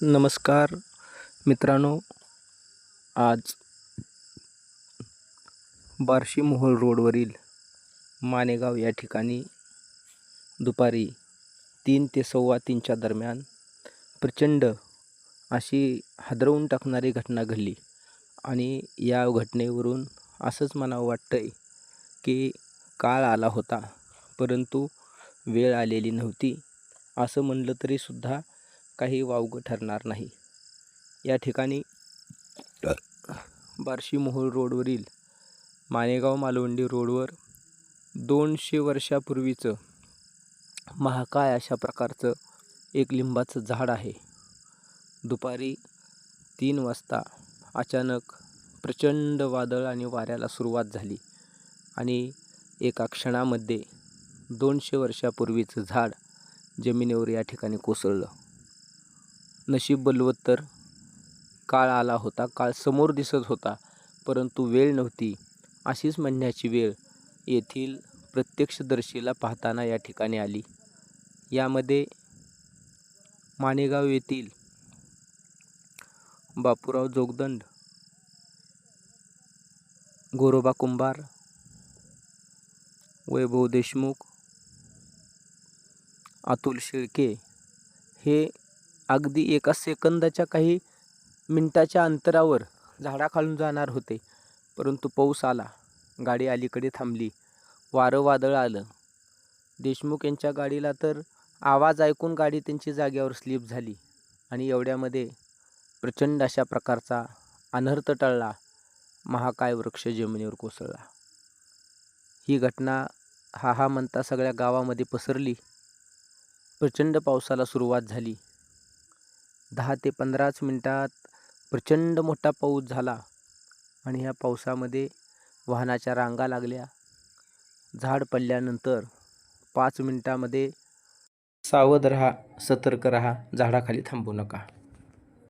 नमस्कार मित्रांनो, आज बार्शी-मोहोळ रोडवरील मानेगाव या ठिकाणी दुपारी 3 ते 3:15च्या दरम्यान प्रचंड अशी हादरवून टाकणारी घटना घडली आणि या घटनेवरून असंच म्हणावं वाटतंय की काळ आला होता, परंतु वेळ आलेली नव्हती, असं म्हणलं तरीसुद्धा काही वावगं ठरणार नाही. या ठिकाणी बार्शी-मोहोळ रोडवरील मानेगाव-मालवंडी रोडवर 200 वर्षापूर्वीचं महाकाय अशा प्रकारचं एक लिंबाचं झाड आहे. दुपारी 3 वाजता अचानक प्रचंड वादळ आणि वाऱ्याला सुरुवात झाली आणि एका क्षणामध्ये 200 वर्षापूर्वीचं झाड जमिनीवर या ठिकाणी कोसळलं. नशीब बलवत्तर काळ आला होता, काळ समोर दिसत होता, परंतु वेळ नव्हती अशीच म्हणण्याची वेळ येथील प्रत्यक्षदर्शीला पाहताना या ठिकाणी आली. यामध्ये मानेगाव येथील बापूराव जोगदंड, गोरोबा कुंभार, वैभव देशमुख, अतुल शेळके हे अगदी एका सेकंदाच्या काही मिनिटाच्या अंतरावर झाडाखालून जाणार होते, परंतु पाऊस आला, गाडी अलीकडे थांबली, वारं वादळ आलं. देशमुख यांच्या गाडीला तर आवाज ऐकून गाडी त्यांची जागेवर स्लिप झाली आणि एवढ्यामध्ये प्रचंड अशा प्रकारचा अनर्थ टळला. महाकाय वृक्ष जमिनीवर कोसळला. ही घटना हा म्हणता सगळ्या गावामध्ये पसरली. प्रचंड पावसाला सुरुवात झाली. 10 ते 15 मिनिटात प्रचंड मोठा पाऊस झाला आणि ह्या पावसामध्ये वाहनाच्या रांगा लागल्या. झाड पडल्यानंतर 5 मिनिटामध्ये सावध राहा, सतर्क राहा, झाडाखाली थांबू नका.